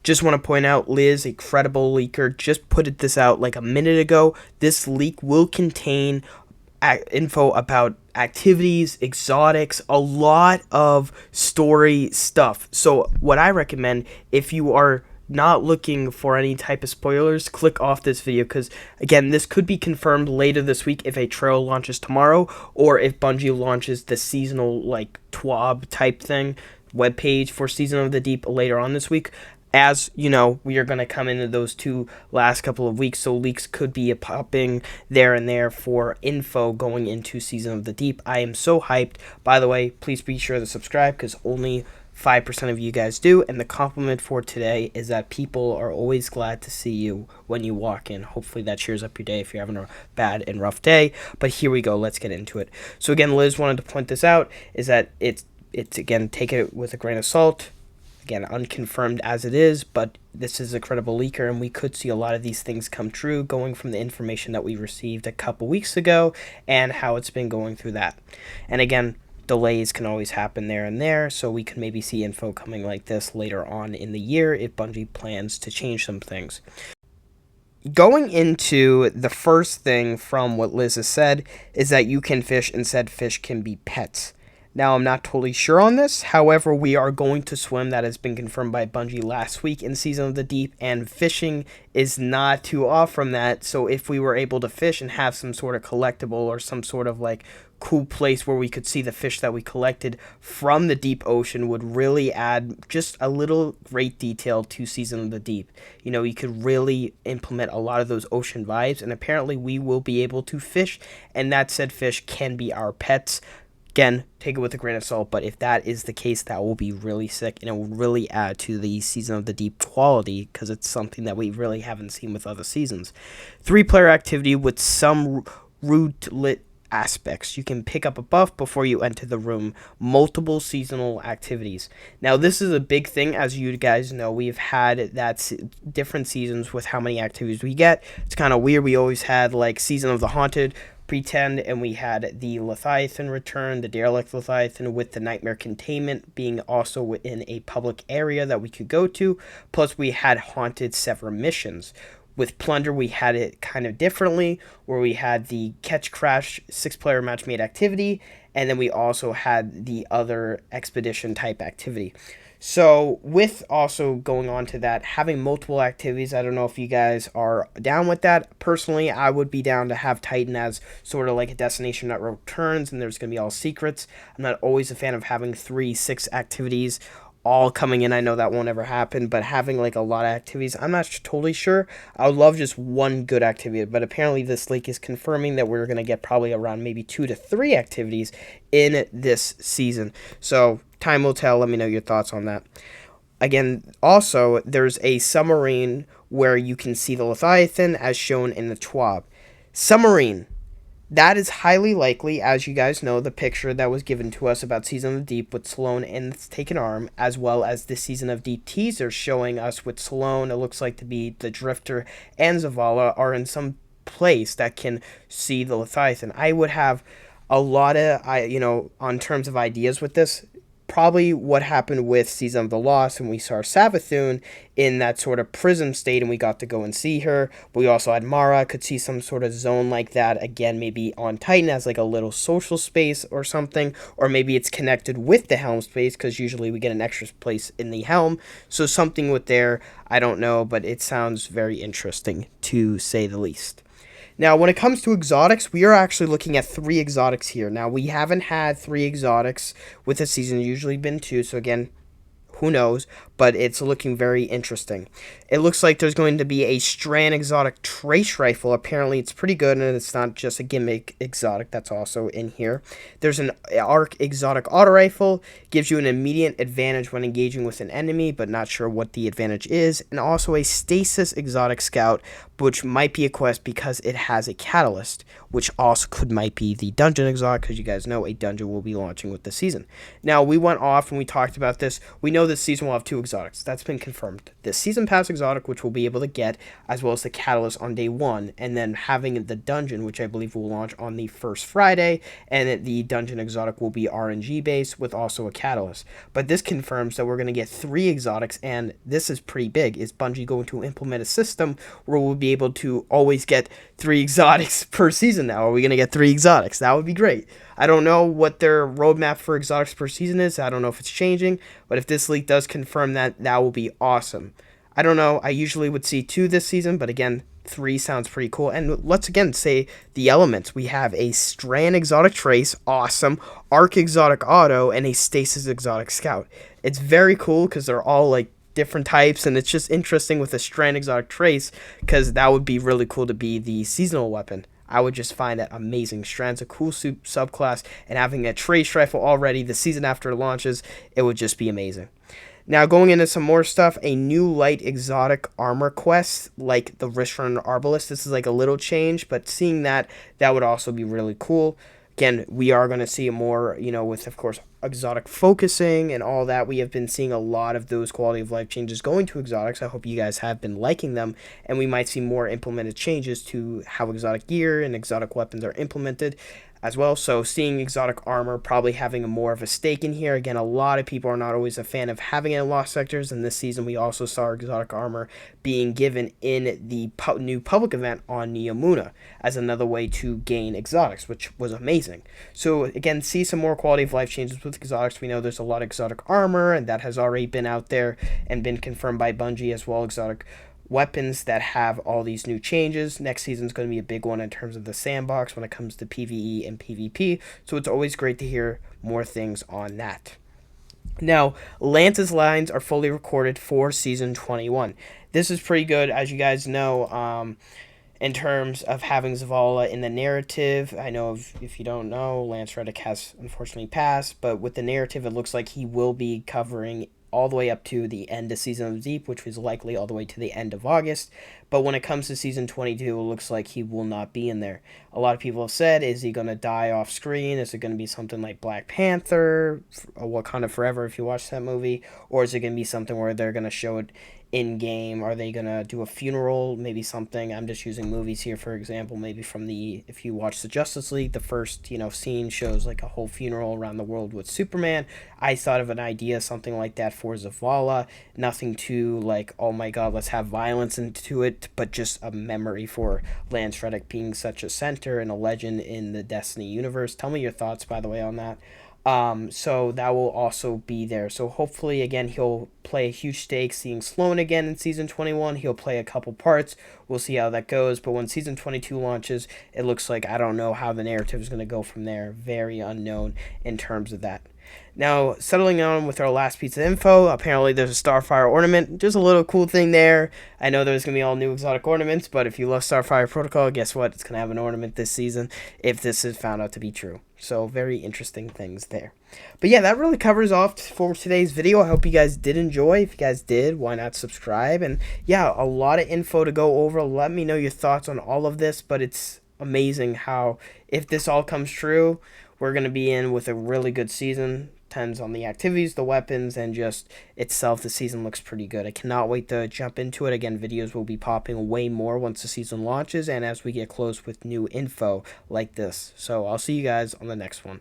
Just want to point out, Liz, a credible leaker, just put this out like a minute ago. This leak will contain info about activities, exotics, a lot of story stuff. So what I recommend, if you are not looking for any type of spoilers, click off this video, because again, this could be confirmed later this week if a trail launches tomorrow, or if Bungie launches the seasonal like TWAB type thing webpage for Season of the Deep later on this week. As you know, we are going to come into those two last couple of weeks, so leaks could be popping there and there for info going into Season of the Deep. I am so hyped. By the way, please be sure to subscribe, because only 5% of you guys do, and the compliment for today is that people are always glad to see you when you walk in. Hopefully that cheers up your day if you're having a bad and rough day. But here we go, let's get into it. So again, Liz wanted to point this out, is that it's again, take it with a grain of salt. Again, unconfirmed as it is, but this is a credible leaker, and we could see a lot of these things come true going from the information that we received a couple weeks ago and how it's been going through that. And again, delays can always happen there and there, so we could maybe see info coming like this later on in the year if Bungie plans to change some things. Going into the first thing from what Liz has said is that you can fish, and said fish can be pets. Now, I'm not totally sure on this. However, we are going to swim. That has been confirmed by Bungie last week in Season of the Deep, and fishing is not too off from that. So if we were able to fish and have some sort of collectible or some sort of like cool place where we could see the fish that we collected from the deep ocean, would really add just a little great detail to Season of the Deep. You know, you could really implement a lot of those ocean vibes, and apparently we will be able to fish, and that said fish can be our pets. Again, take it with a grain of salt, but if that is the case, that will be really sick, and it will really add to the Season of the Deep quality, because it's something that we really haven't seen with other seasons. 3-player activity with some rootlet aspects. You can pick up a buff before you enter the room. Multiple seasonal activities. Now, this is a big thing, as you guys know. We've had that different seasons with how many activities we get. It's kind of weird. We always had like Season of the Haunted, Pretend, and we had the Leviathan return, the Derelict Leviathan, with the Nightmare Containment being also within a public area that we could go to. Plus, we had Haunted Sever missions. With Plunder, we had it kind of differently, where we had the Catch Crash 6-player match made activity, and then we also had the other expedition type activity. So with also going on to that, having multiple activities, I don't know if you guys are down with that. Personally, I would be down to have Titan as sort of like a destination that returns, and there's going to be all secrets. I'm not always a fan of having 3-6 activities all coming in. I know that won't ever happen, but having like a lot of activities, I'm not totally sure. I would love just one good activity, but apparently this leak is confirming that we're going to get probably around maybe 2 to 3 activities in this season. So time will tell. Let me know your thoughts on that. Again, also, there's a submarine where you can see the Leviathan as shown in the TWAB. Submarine. That is highly likely, as you guys know, the picture that was given to us about Season of the Deep with Sloane and the Taken Arm, as well as the Season of Deep teaser showing us with Sloane, it looks like to be the Drifter, and Zavala are in some place that can see the Leviathan. I would have a lot of, on terms of ideas with this. Probably what happened with Season of the Lost, and we saw Savathun in that sort of prism state, and we got to go and see her. But we also had Mara, could see some sort of zone like that, again, maybe on Titan as like a little social space or something, or maybe it's connected with the Helm space, because usually we get an extra place in the Helm. So something with there, I don't know, but it sounds very interesting, to say the least. Now, when it comes to exotics, we are actually looking at 3 exotics here. Now, we haven't had 3 exotics with a season, usually been 2, so again, who knows, but it's looking very interesting. It looks like there's going to be a Strand exotic trace rifle. Apparently, it's pretty good, and it's not just a gimmick exotic that's also in here. There's an Arc exotic auto rifle, gives you an immediate advantage when engaging with an enemy, but not sure what the advantage is, and also a Stasis exotic scout, which might be a quest because it has a catalyst, which also might be the dungeon exotic, because you guys know a dungeon will be launching with the season. Now, we went off and we talked about this. We know this season will have 2 exotics. That's been confirmed. The Season Pass exotic, which we'll be able to get, as well as the Catalyst on day 1, and then having the Dungeon, which I believe will launch on the first Friday, and the Dungeon exotic will be RNG based with also a Catalyst. But this confirms that we're going to get 3 exotics, and this is pretty big. Is Bungie going to implement a system where we'll be able to always get 3 exotics per season now? Are we going to get 3 exotics? That would be great. I don't know what their roadmap for exotics per season is. I don't know if it's changing, but if this leak does confirm that, that will be awesome. I don't know. I usually would see 2 this season, but again, 3 sounds pretty cool. And let's again say the elements. We have a Strand exotic trace, awesome, Arc exotic auto, and a Stasis exotic scout. It's very cool because they're all like different types, and it's just interesting with a Strand exotic trace because that would be really cool to be the seasonal weapon. I would just find that amazing. Strand's a cool subclass, and having a trace rifle already the season after it launches, it would just be amazing. Now, going into some more stuff, a new light exotic armor quest, like the Wristrun Arbalist. This is like a little change, but seeing that, that would also be really cool. Again, we are going to see more, with, of course, exotic focusing and all that. We have been seeing a lot of those quality of life changes going to exotics. I hope you guys have been liking them, and we might see more implemented changes to how exotic gear and exotic weapons are implemented as well. So seeing exotic armor probably having more of a stake in here. Again, a lot of people are not always a fan of having it in lost sectors, and this season we also saw exotic armor being given in the new public event on Neomuna as another way to gain exotics, which was amazing. So again, see some more quality of life changes with exotics. We know there's a lot of exotic armor, and that has already been out there and been confirmed by Bungie as well. Exotic weapons that have all these new changes. Next season is going to be a big one in terms of the sandbox when it comes to PvE and PvP, so it's always great to hear more things on that. Now, Lance's lines are fully recorded for Season 21. This is pretty good, as you guys know, in terms of having Zavala in the narrative. I know if you don't know, Lance Reddick has unfortunately passed, but with the narrative, it looks like he will be covering all the way up to the end of Season of Deep, which was likely all the way to the end of August. But when it comes to Season 22, it looks like he will not be in there. A lot of people have said, is he going to die off screen? Is it going to be something like Black Panther, or Wakanda Forever if you watch that movie? Or is it going to be something where they're going to show it in-game? Are they going to do a funeral? Maybe something, I'm just using movies here for example, maybe from if you watch the Justice League, the first, scene shows like a whole funeral around the world with Superman. I thought of an idea, something like that for Zavala. Nothing too like, oh my god, let's have violence into it, but just a memory for Lance Reddick being such a center and a legend in the Destiny universe. Tell me your thoughts, by the way, on that. So that will also be there. So hopefully, again, he'll play a huge stake. Seeing Sloan again in Season 21, he'll play a couple parts. We'll see how that goes. But when Season 22 launches, it looks like I don't know how the narrative is going to go from there. Very unknown in terms of that. Now, settling on with our last piece of info, apparently there's a Starfire ornament. Just a little cool thing there. I know there's going to be all new exotic ornaments, but if you love Starfire Protocol, guess what? It's going to have an ornament this season if this is found out to be true. So, very interesting things there. But yeah, that really covers off for today's video. I hope you guys did enjoy. If you guys did, why not subscribe? And yeah, a lot of info to go over. Let me know your thoughts on all of this, but it's amazing how, if this all comes true, we're going to be in with a really good season. Depends on the activities, the weapons, and just itself. The season looks pretty good. I cannot wait to jump into it. Again, videos will be popping way more once the season launches and as we get close with new info like this. So I'll see you guys on the next one.